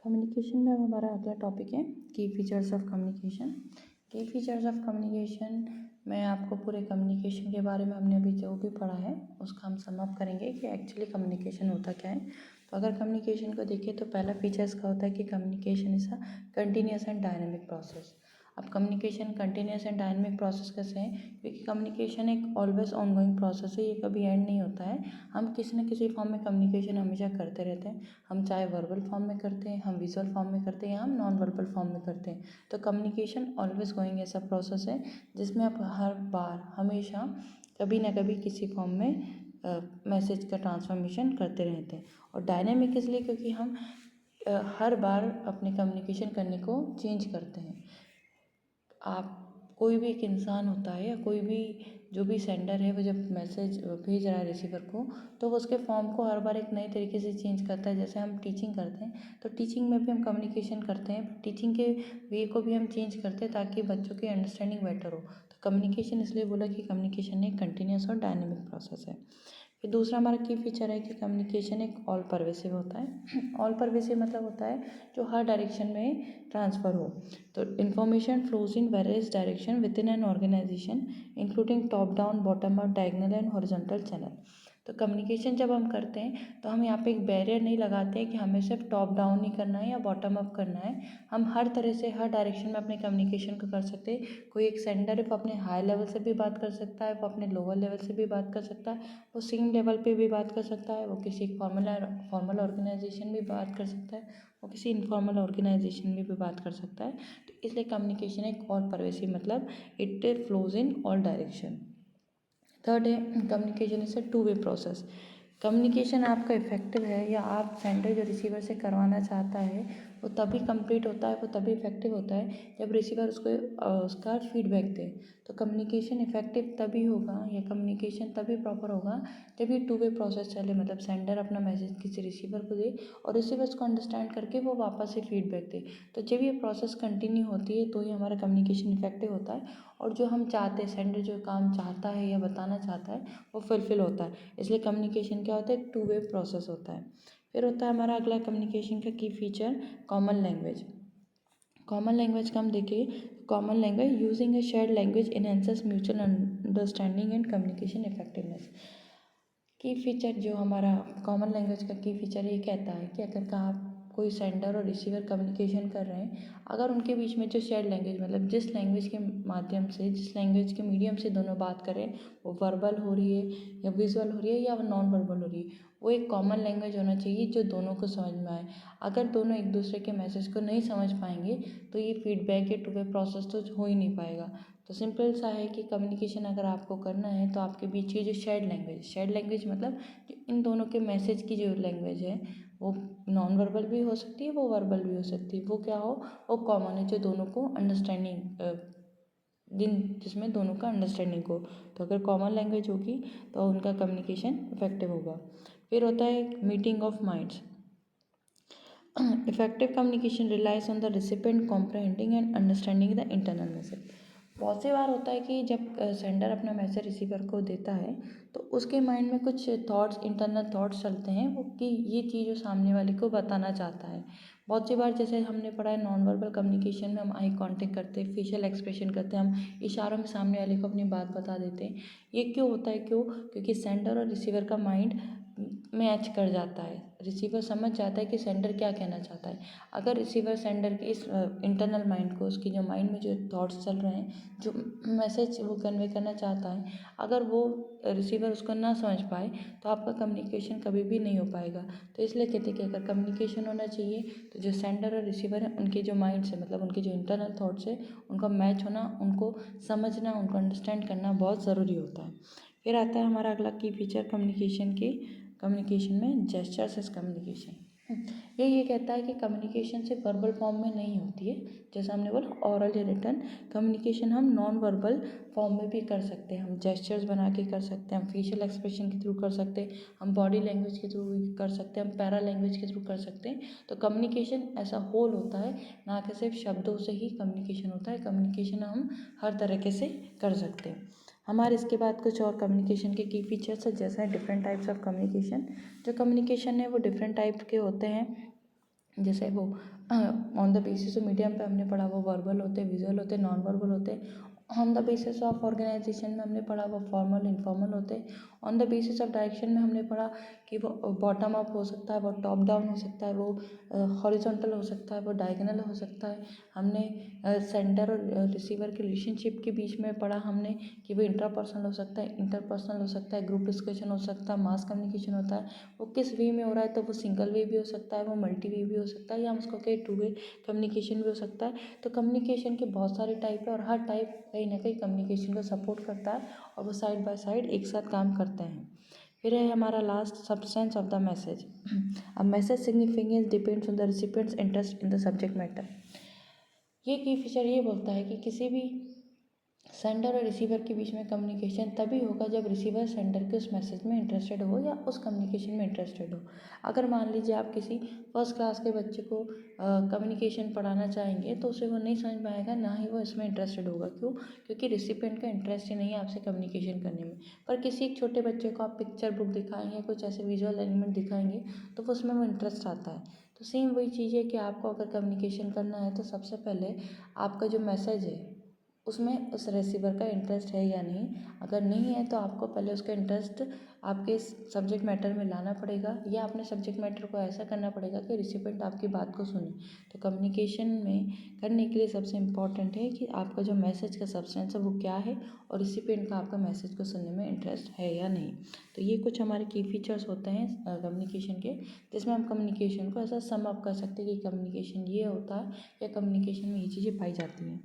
Communication में अब हमारा अगला टॉपिक है की फीचर्स ऑफ कम्युनिकेशन। की फीचर्स ऑफ कम्युनिकेशन में आपको पूरे कम्युनिकेशन के बारे में हमने अभी जो भी पढ़ा है उसका हम सम अप करेंगे कि एक्चुअली कम्युनिकेशन होता क्या है। तो अगर कम्युनिकेशन को देखें तो पहला फीचर इसका होता है कि communication is a continuous and dynamic process. अब communication continuous and dynamic process कैसे है, क्योंकि कम्युनिकेशन एक ऑलवेज ऑनगोइंग प्रोसेस है, ये कभी एंड नहीं होता है। हम किसी न किसी फॉर्म में कम्युनिकेशन हमेशा करते रहते हैं। हम चाहे वर्बल फॉर्म में करते हैं, हम विजुअल फॉर्म में करते हैं या हम नॉन वर्बल फॉर्म में करते हैं। तो कम्युनिकेशन ऑलवेज गोइंग ऐसा प्रोसेस है जिसमें आप हर बार हमेशा कभी ना कभी किसी फॉर्म में मैसेज का ट्रांसफॉर्मेशन करते रहते हैं। और डायनेमिक इसलिए क्योंकि हम हर बार अपने कम्युनिकेशन करने को चेंज करते हैं। आप कोई भी एक इंसान होता है या कोई भी जो भी सेंडर है, वो जब मैसेज भेज रहा है रिसीवर को, तो वो उसके फॉर्म को हर बार एक नए तरीके से चेंज करता है। जैसे हम टीचिंग करते हैं तो टीचिंग में भी हम कम्युनिकेशन करते हैं, टीचिंग के वे को भी हम चेंज करते हैं ताकि बच्चों की अंडरस्टैंडिंग बेटर हो। तो कम्युनिकेशन इसलिए बोला कि कम्युनिकेशन एक कंटिन्यूस और डायनेमिक प्रोसेस है। फिर दूसरा हमारा की फीचर है कि कम्युनिकेशन एक ऑल परवेसिव होता है। ऑल परवेसिव मतलब होता है जो हर डायरेक्शन में ट्रांसफ़र हो। तो information flows in various direction within an organization including top down, bottom up, diagonal and horizontal channel. तो कम्युनिकेशन जब हम करते हैं तो हम यहाँ पे एक बैरियर नहीं लगाते हैं कि हमें सिर्फ टॉप डाउन ही करना है या बॉटम अप करना है। हम हर तरह से हर डायरेक्शन में अपने कम्युनिकेशन को कर सकते हैं। कोई एक सेंडर है वो अपने हाई लेवल से भी बात कर सकता है, वो अपने लोअर लेवल से भी बात कर सकता है, वो सेम लेवल पे भी बात कर सकता है, वो किसी फॉर्मल ऑर्गेनाइजेशन में बात कर सकता है, वो किसी इनफॉर्मल ऑर्गेनाइजेशन में भी बात कर सकता है। तो इसलिए कम्युनिकेशन एक ऑल परवेसिव मतलब it flows in all direction. Third है communication is a two way process. Communication आपका इफेक्टिव है या आप सेंडर जो रिसीवर से करवाना चाहता है वो तभी कंप्लीट होता है, वो तभी इफेक्टिव होता है जब रिसीवर उसको उसका फीडबैक दे। तो कम्युनिकेशन इफेक्टिव तभी होगा या कम्युनिकेशन तभी प्रॉपर होगा जब ये टू वे प्रोसेस चले, मतलब सेंडर अपना मैसेज किसी रिसीवर को दे और रिसीवर उसको अंडरस्टैंड करके वो वापस से फीडबैक दे। तो जब ये प्रोसेस कंटिन्यू होती है तो ही हमारा कम्युनिकेशन इफेक्टिव होता है और जो हम चाहते हैं, सेंडर जो काम चाहता है या बताना चाहता है वो फुलफिल होता है। इसलिए कम्युनिकेशन क्या होता है, एक टू वे प्रोसेस होता है। फिर होता है हमारा अगला कम्युनिकेशन का की feature common language. Common language का हम देखिए, common language using A shared language enhances mutual understanding and communication effectiveness. की फीचर जो हमारा कॉमन लैंग्वेज का की फीचर ये कहता है कि अगर का आप कोई सेंडर और रिसीवर कम्युनिकेशन कर रहे हैं, अगर उनके बीच में जो शेयर्ड लैंग्वेज मतलब जिस लैंग्वेज के माध्यम से, जिस लैंग्वेज के मीडियम से दोनों बात करें, वो वर्बल हो रही है या विजुअल हो रही है या नॉन वर्बल हो रही है, वो एक कॉमन लैंग्वेज होना चाहिए जो दोनों को समझ में आए। अगर दोनों एक दूसरे के मैसेज को नहीं समझ पाएंगे तो ये फीडबैक या टू वे प्रोसेस तो हो ही नहीं पाएगा। तो सिंपल सा है कि कम्युनिकेशन अगर आपको करना है तो आपके बीच की जो शेयर्ड लैंग्वेज मतलब जो इन दोनों के मैसेज की जो लैंग्वेज है वो नॉन वर्बल भी हो सकती है, वो वर्बल भी हो सकती है, वो क्या हो, वो कॉमन है जो दोनों को अंडरस्टैंडिंग जिसमें दोनों का अंडरस्टैंडिंग हो। तो अगर कॉमन लैंग्वेज होगी तो उनका कम्युनिकेशन इफेक्टिव होगा। फिर होता है meeting of minds. Effective communication relies on the recipient comprehending and understanding the internal message. बहुत सी बार होता है कि जब सेंडर अपना मैसेज रिसीवर को देता है तो उसके माइंड में कुछ थॉट्स, इंटरनल थॉट्स चलते हैं वो कि ये चीज़ जो सामने वाले को बताना चाहता है। बहुत सी बार जैसे हमने पढ़ा है नॉन वर्बल कम्युनिकेशन में हम आई कांटेक्ट करते हैं, फेशियल एक्सप्रेशन करते हैं, हम इशारों में सामने वाले को अपनी बात बता देते हैं। ये क्यों होता है, क्योंकि सेंडर और रिसीवर का माइंड मैच कर जाता है, रिसीवर समझ जाता है कि सेंडर क्या कहना चाहता है। अगर रिसीवर सेंडर के इस इंटरनल माइंड को, उसकी जो माइंड में जो थॉट्स चल रहे हैं, जो मैसेज वो कन्वे करना चाहता है, अगर वो रिसीवर उसको ना समझ पाए तो आपका कम्युनिकेशन कभी भी नहीं हो पाएगा। तो इसलिए कहते हैं कि अगर कम्युनिकेशन होना चाहिए तो जो सेंडर और रिसीवर है उनके जो माइंड से मतलब उनके जो इंटरनल थॉट्स है उनका मैच होना, उनको समझना, उनको अंडरस्टैंड करना बहुत ज़रूरी होता है। फिर आता है हमारा अगला की फीचर कम्युनिकेशन में जेस्चर्स इज कम्युनिकेशन। ये कहता है कि कम्युनिकेशन सिर्फ वर्बल फॉर्म में नहीं होती है, जैसा हमने बोला ऑरल या रिटर्न कम्युनिकेशन हम नॉन वर्बल फॉर्म में भी कर सकते हैं। हम जेस्चर्स बना के कर सकते हैं, हम फेशियल एक्सप्रेशन के थ्रू कर सकते हैं, हम बॉडी लैंग्वेज के थ्रू भी कर सकते हैं, हम पैरा लैंग्वेज के थ्रू कर सकते हैं। तो कम्युनिकेशन ऐसा होल होता है, ना कि सिर्फ शब्दों से ही कम्युनिकेशन होता है। कम्युनिकेशन हम हर तरीके से कर सकते हैं। हमारे इसके बाद कुछ और कम्युनिकेशन के की फीचर्स है, जैसे डिफरेंट टाइप्स ऑफ कम्युनिकेशन। जो कम्युनिकेशन है वो डिफरेंट टाइप के होते हैं। जैसे वो on the basis of medium पे हमने पढ़ा वो वर्बल होते, विजुअल होते, नॉन वर्बल होते। On the basis of organization में हमने पढ़ा वो फॉर्मल इनफॉर्मल होते। On the basis of direction में हमने पढ़ा कि वो बॉटम अप हो सकता है, वो टॉप डाउन हो सकता है, वो हॉरिजॉन्टल हो सकता है, वो डायगोनल हो सकता है। हमने सेंडर और रिसीवर के रिलेशनशिप के बीच में पढ़ा हमने कि वो इंट्रापर्सनल हो सकता है, इंटरपर्सनल हो सकता है, ग्रुप डिस्कशन हो सकता है, मास कम्युनिकेशन होता है। वो किस वे में हो रहा है, तो वो सिंगल वे भी हो सकता है, वो मल्टी वे भी हो सकता है, या हम उसको कहें टू वे कम्युनिकेशन भी हो सकता है। तो कम्युनिकेशन के बहुत सारे टाइप है और हर टाइप कहीं ना कहीं कम्युनिकेशन को सपोर्ट करता है और वो साइड बाय साइड एक साथ काम करते हैं। फिर है हमारा last substance of the message. A message significance depends on the recipient's interest in the subject matter. ये की फीचर ये बोलता है कि किसी भी सेंडर और रिसीवर के बीच में कम्युनिकेशन तभी होगा जब रिसीवर सेंडर के उस मैसेज में इंटरेस्टेड हो या उस कम्युनिकेशन में इंटरेस्टेड हो। अगर मान लीजिए आप किसी फर्स्ट क्लास के बच्चे को कम्युनिकेशन पढ़ाना चाहेंगे तो उसे वो नहीं समझ में आएगा, ना ही वो इसमें इंटरेस्टेड होगा। क्यों? क्योंकि रिसिपिएंट का इंटरेस्ट ही नहीं है आपसे कम्युनिकेशन करने में। पर किसी एक छोटे बच्चे को आप पिक्चर बुक दिखाएंगे, कुछ ऐसे विजुअल एलिमेंट दिखाएंगे तो वो उसमें वो इंटरेस्ट आता है। तो सेम वही चीज़ है कि आपको अगर कम्युनिकेशन करना है तो सबसे पहले आपका जो मैसेज है उसमें उस रिसीवर का इंटरेस्ट है या नहीं। अगर नहीं है तो आपको पहले उसका इंटरेस्ट आपके सब्जेक्ट मैटर में लाना पड़ेगा, या अपने सब्जेक्ट मैटर को ऐसा करना पड़ेगा कि रिसिपेंट आपकी बात को सुने। तो कम्युनिकेशन में करने के लिए सबसे इम्पॉर्टेंट है कि आपका जो मैसेज का सब्सटेंस है वो क्या है और रिसिपेंट का आपका मैसेज को सुनने में इंटरेस्ट है या नहीं। तो ये कुछ हमारे की फीचर्स होते हैं कम्युनिकेशन के, जिसमें हम कम्युनिकेशन को ऐसा सम अप कर सकते हैं कि कम्युनिकेशन ये होता है या कम्युनिकेशन में ये चीज़ें पाई जाती हैं।